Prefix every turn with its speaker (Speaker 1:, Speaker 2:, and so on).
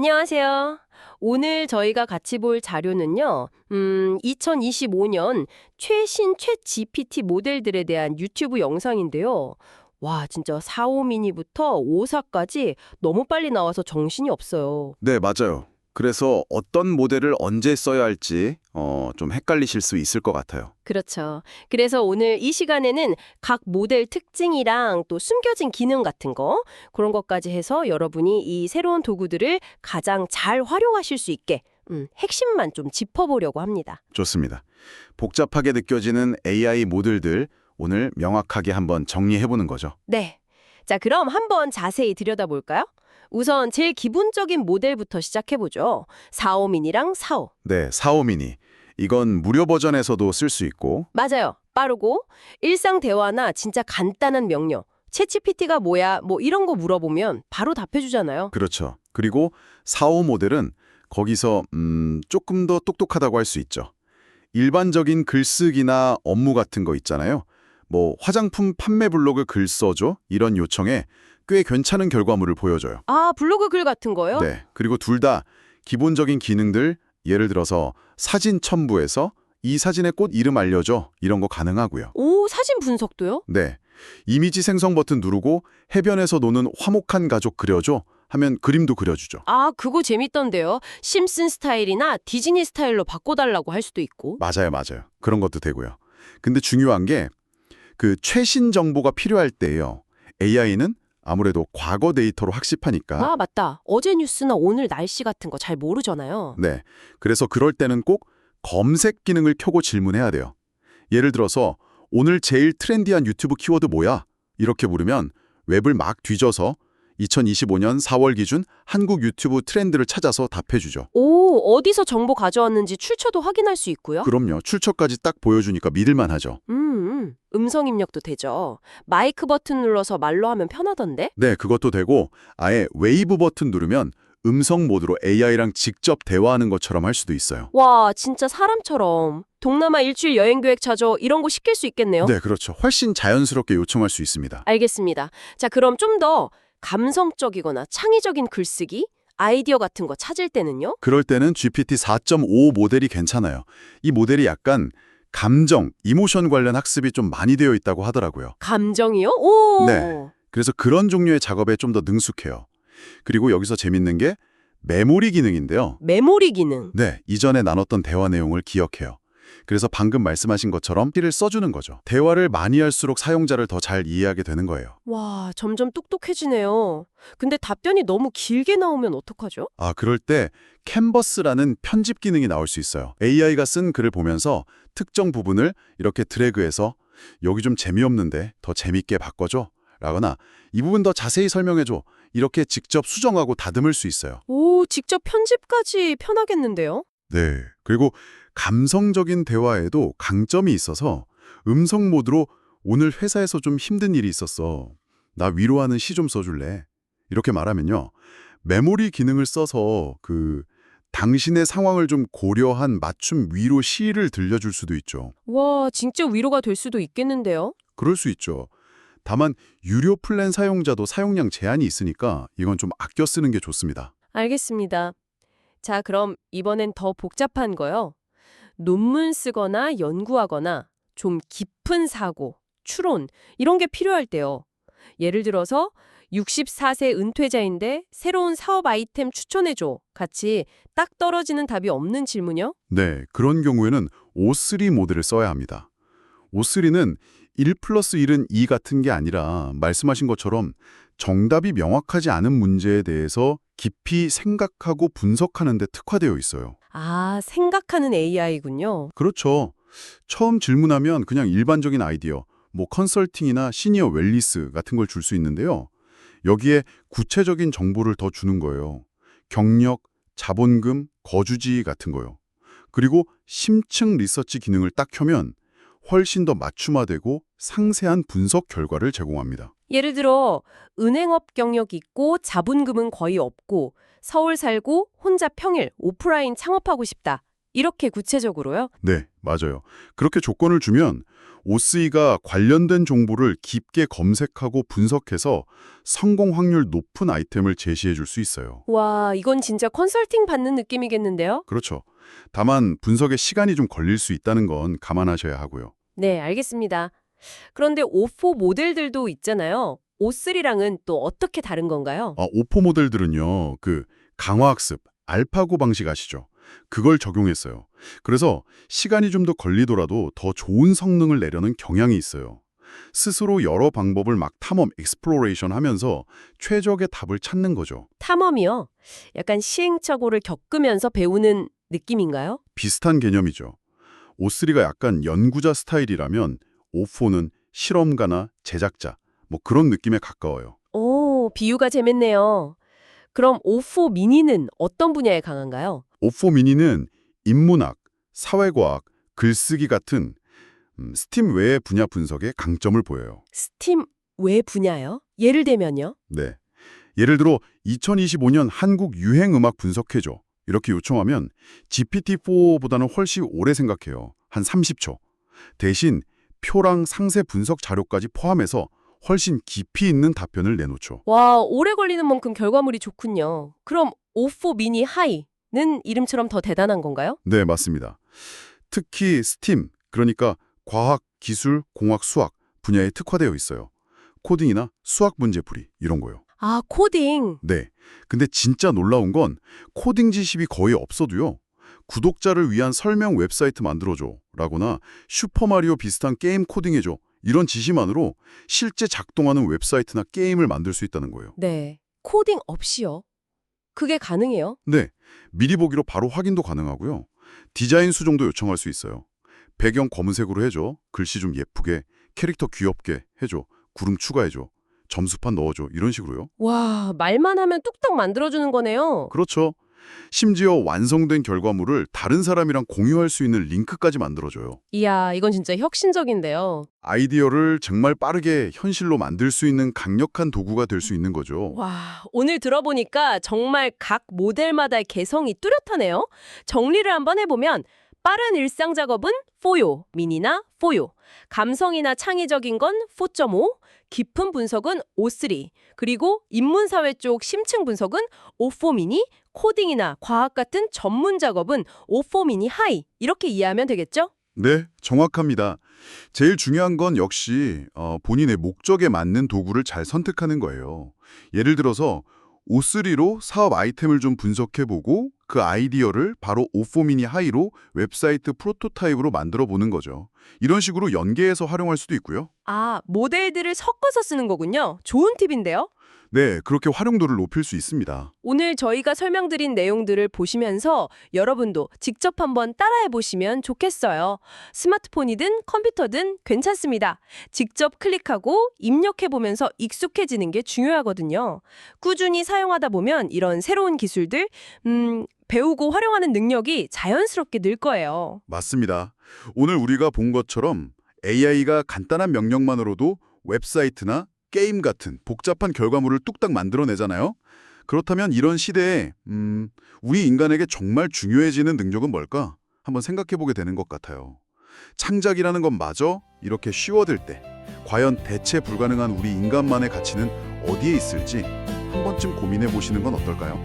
Speaker 1: 안녕하세요. 오늘 저희가 같이 볼 자료는요, 2025년 최신 챗 GPT 모델들에 대한 유튜브 영상인데요. 와, 진짜 4호 미니부터 5사까지 너무 빨리 나와서 정신이 없어요.
Speaker 2: 네, 맞아요. 그래서 어떤 모델을 언제 써야 할지 좀 헷갈리실 수 있을 것 같아요.
Speaker 1: 그렇죠. 그래서 오늘 이 시간에는 각 모델 특징이랑 또 숨겨진 기능 같은 거, 그런 것까지 해서 여러분이 이 새로운 도구들을 가장 잘 활용하실 수 있게 핵심만 좀 짚어보려고 합니다.
Speaker 2: 좋습니다. 복잡하게 느껴지는 AI 모델들 오늘 명확하게 한번 정리해보는 거죠.
Speaker 1: 네. 자, 그럼 한번 자세히 들여다볼까요? 우선 제일 기본적인 모델부터 시작해보죠. 4호 미니랑 4호.
Speaker 2: 네, 4호 미니. 이건 무료 버전에서도 쓸 수 있고
Speaker 1: 맞아요. 빠르고 일상 대화나 진짜 간단한 명령. 챗GPT가 뭐야? 뭐 이런 거 물어보면 바로 답해주잖아요.
Speaker 2: 그렇죠. 그리고 4호 모델은 거기서 조금 더 똑똑하다고 할 수 있죠. 일반적인 글쓰기나 업무 같은 거 있잖아요. 뭐 화장품 판매 블로그 글 써줘? 이런 요청에 꽤 괜찮은 결과물을 보여줘요.
Speaker 1: 아, 블로그 글 같은 거요?
Speaker 2: 네. 그리고 둘 다 기본적인 기능들, 예를 들어서 사진 첨부해서 이 사진의 꽃 이름 알려줘. 이런 거 가능하고요.
Speaker 1: 오, 사진 분석도요?
Speaker 2: 네. 이미지 생성 버튼 누르고 해변에서 노는 화목한 가족 그려줘 하면 그림도 그려주죠.
Speaker 1: 아, 그거 재밌던데요. 심슨 스타일이나 디즈니 스타일로 바꿔달라고 할 수도 있고.
Speaker 2: 맞아요, 맞아요. 그런 것도 되고요. 근데 중요한 게 그 최신 정보가 필요할 때예요. AI는 아무래도 과거 데이터로 학습하니까
Speaker 1: 아, 맞다. 어제 뉴스나 오늘 날씨 같은 거 잘 모르잖아요.
Speaker 2: 네. 그래서 그럴 때는 꼭 검색 기능을 켜고 질문해야 돼요. 예를 들어서 오늘 제일 트렌디한 유튜브 키워드 뭐야? 이렇게 물으면 웹을 막 뒤져서 2025년 4월 기준 한국 유튜브 트렌드를 찾아서 답해주죠.
Speaker 1: 오, 어디서 정보 가져왔는지 출처도 확인할 수 있고요.
Speaker 2: 그럼요. 출처까지 딱 보여주니까 믿을만 하죠.
Speaker 1: 음성 입력도 되죠. 마이크 버튼 눌러서 말로 하면 편하던데?
Speaker 2: 네, 그것도 되고 아예 웨이브 버튼 누르면 음성 모드로 AI랑 직접 대화하는 것처럼 할 수도 있어요.
Speaker 1: 와, 진짜 사람처럼. 동남아 일주일 여행 계획 짜줘. 이런 거 시킬 수 있겠네요.
Speaker 2: 네, 그렇죠. 훨씬 자연스럽게 요청할 수 있습니다.
Speaker 1: 알겠습니다. 자, 그럼 좀 더 감성적이거나 창의적인 글쓰기, 아이디어 같은 거 찾을 때는요?
Speaker 2: 그럴 때는 GPT 4.5 모델이 괜찮아요. 이 모델이 약간 감정, 이모션 관련 학습이 좀 많이 되어 있다고 하더라고요.
Speaker 1: 감정이요? 오!
Speaker 2: 네. 그래서 그런 종류의 작업에 좀 더 능숙해요. 그리고 여기서 재밌는 게 메모리 기능인데요.
Speaker 1: 메모리 기능.
Speaker 2: 네, 이전에 나눴던 대화 내용을 기억해요. 그래서 방금 말씀하신 것처럼 피를 써주는 거죠. 대화를 많이 할수록 사용자를 더 잘 이해하게 되는 거예요.
Speaker 1: 와, 점점 똑똑해지네요. 근데 답변이 너무 길게 나오면 어떡하죠?
Speaker 2: 아, 그럴 때 캔버스라는 편집 기능이 나올 수 있어요. AI가 쓴 글을 보면서 특정 부분을 이렇게 드래그해서 여기 좀 재미없는데 더 재밌게 바꿔줘 라거나 이 부분 더 자세히 설명해줘 이렇게 직접 수정하고 다듬을 수 있어요.
Speaker 1: 오, 직접 편집까지 편하겠는데요?
Speaker 2: 네. 그리고 감성적인 대화에도 강점이 있어서 음성 모드로 오늘 회사에서 좀 힘든 일이 있었어. 나 위로하는 시 좀 써줄래? 이렇게 말하면요. 메모리 기능을 써서 당신의 상황을 좀 고려한 맞춤 위로 시를 들려줄 수도 있죠.
Speaker 1: 와, 진짜 위로가 될 수도 있겠는데요?
Speaker 2: 그럴 수 있죠. 다만 유료 플랜 사용자도 사용량 제한이 있으니까 이건 좀 아껴 쓰는 게 좋습니다.
Speaker 1: 알겠습니다. 자, 그럼 이번엔 더 복잡한 거요. 논문 쓰거나 연구하거나 좀 깊은 사고, 추론, 이런 게 필요할 때요. 예를 들어서 64세 은퇴자인데 새로운 사업 아이템 추천해줘. 같이 딱 떨어지는 답이 없는 질문요?
Speaker 2: 네, 그런 경우에는 O3 모델을 써야 합니다. O3는 1 플러스 1은 2 같은 게 아니라 말씀하신 것처럼 정답이 명확하지 않은 문제에 대해서 깊이 생각하고 분석하는 데 특화되어 있어요.
Speaker 1: 아, 생각하는 AI군요.
Speaker 2: 그렇죠. 처음 질문하면 그냥 일반적인 아이디어, 뭐 컨설팅이나 시니어 웰니스 같은 걸 줄 수 있는데요. 여기에 구체적인 정보를 더 주는 거예요. 경력, 자본금, 거주지 같은 거요. 그리고 심층 리서치 기능을 딱 켜면 훨씬 더 맞춤화되고 상세한 분석 결과를 제공합니다.
Speaker 1: 예를 들어 은행업 경력 있고 자본금은 거의 없고 서울 살고 혼자 평일 오프라인 창업하고 싶다. 이렇게 구체적으로요?
Speaker 2: 네, 맞아요. 그렇게 조건을 주면 오스이가 관련된 정보를 깊게 검색하고 분석해서 성공 확률 높은 아이템을 제시해 줄 수 있어요.
Speaker 1: 와, 이건 진짜 컨설팅 받는 느낌이겠는데요?
Speaker 2: 그렇죠. 다만 분석에 시간이 좀 걸릴 수 있다는 건 감안하셔야 하고요.
Speaker 1: 네, 알겠습니다. 그런데 O4 모델들도 있잖아요. O3랑은 또 어떻게 다른 건가요?
Speaker 2: 오포 모델들은요, 그 강화학습, 알파고 방식 아시죠? 그걸 적용했어요. 그래서 시간이 좀 더 걸리더라도 더 좋은 성능을 내려는 경향이 있어요. 스스로 여러 방법을 막 탐험, 익스플로레이션 하면서 최적의 답을 찾는 거죠.
Speaker 1: 탐험이요? 약간 시행착오를 겪으면서 배우는 느낌인가요?
Speaker 2: 비슷한 개념이죠. O3가 약간 연구자 스타일이라면 O4는 실험가나 제작자, 뭐 그런 느낌에 가까워요.
Speaker 1: 오, 비유가 재밌네요. 그럼 O4 미니는 어떤 분야에 강한가요?
Speaker 2: O4 미니는 인문학, 사회과학, 글쓰기 같은 스팀 외의 분야 분석에 강점을 보여요. 스팀
Speaker 1: 외 분야요? 예를 들면요?
Speaker 2: 네. 예를 들어 2025년 한국 유행 음악 분석해줘. 이렇게 요청하면 GPT-4보다는 훨씬 오래 생각해요. 한 30초. 대신 표랑 상세 분석 자료까지 포함해서 훨씬 깊이 있는 답변을 내놓죠.
Speaker 1: 와, 오래 걸리는 만큼 결과물이 좋군요. 그럼 O4 미니 하이는 이름처럼 더 대단한 건가요?
Speaker 2: 네, 맞습니다. 특히 스팀, 그러니까 과학, 기술, 공학, 수학 분야에 특화되어 있어요. 코딩이나 수학 문제풀이 이런 거요.
Speaker 1: 아, 코딩.
Speaker 2: 네. 근데 진짜 놀라운 건 코딩 지식이 거의 없어도요. 구독자를 위한 설명 웹사이트 만들어줘 라거나 슈퍼마리오 비슷한 게임 코딩해줘 이런 지시만으로 실제 작동하는 웹사이트나 게임을 만들 수 있다는 거예요.
Speaker 1: 네. 코딩 없이요? 그게 가능해요?
Speaker 2: 네. 미리 보기로 바로 확인도 가능하고요. 디자인 수정도 요청할 수 있어요. 배경 검은색으로 해줘. 글씨 좀 예쁘게. 캐릭터 귀엽게 해줘. 구름 추가해줘. 점수판 넣어줘. 이런 식으로요.
Speaker 1: 와, 말만 하면 뚝딱 만들어주는 거네요.
Speaker 2: 그렇죠. 심지어 완성된 결과물을 다른 사람이랑 공유할 수 있는 링크까지 만들어줘요.
Speaker 1: 이야, 이건 진짜 혁신적인데요.
Speaker 2: 아이디어를 정말 빠르게 현실로 만들 수 있는 강력한 도구가 될 수 있는 거죠.
Speaker 1: 와, 오늘 들어보니까 정말 각 모델마다의 개성이 뚜렷하네요. 정리를 한번 해보면 빠른 일상 작업은 4요, 미니나 4요. 감성이나 창의적인 건 4.5, 깊은 분석은 O3, 그리고 인문사회 쪽 심층 분석은 O4 미니, 코딩이나 과학 같은 전문 작업은 O4 미니 하이, 이렇게 이해하면 되겠죠?
Speaker 2: 네, 정확합니다. 제일 중요한 건 역시 본인의 목적에 맞는 도구를 잘 선택하는 거예요. 예를 들어서 O3로 사업 아이템을 좀 분석해보고 그 아이디어를 바로 O4 미니 하이로 웹사이트 프로토타입으로 만들어 보는 거죠. 이런 식으로 연계해서 활용할 수도 있고요.
Speaker 1: 아, 모델들을 섞어서 쓰는 거군요. 좋은 팁인데요?
Speaker 2: 네, 그렇게 활용도를 높일 수 있습니다.
Speaker 1: 오늘 저희가 설명드린 내용들을 보시면서 여러분도 직접 한번 따라해 보시면 좋겠어요. 스마트폰이든 컴퓨터든 괜찮습니다. 직접 클릭하고 입력해 보면서 익숙해지는 게 중요하거든요. 꾸준히 사용하다 보면 이런 새로운 기술들, 배우고 활용하는 능력이 자연스럽게 늘 거예요.
Speaker 2: 맞습니다. 오늘 우리가 본 것처럼 AI가 간단한 명령만으로도 웹사이트나 게임 같은 복잡한 결과물을 뚝딱 만들어내잖아요. 그렇다면 이런 시대에 우리 인간에게 정말 중요해지는 능력은 뭘까? 한번 생각해보게 되는 것 같아요. 창작이라는 것마저 이렇게 쉬워질 때 과연 대체 불가능한 우리 인간만의 가치는 어디에 있을지 한 번쯤 고민해보시는 건 어떨까요?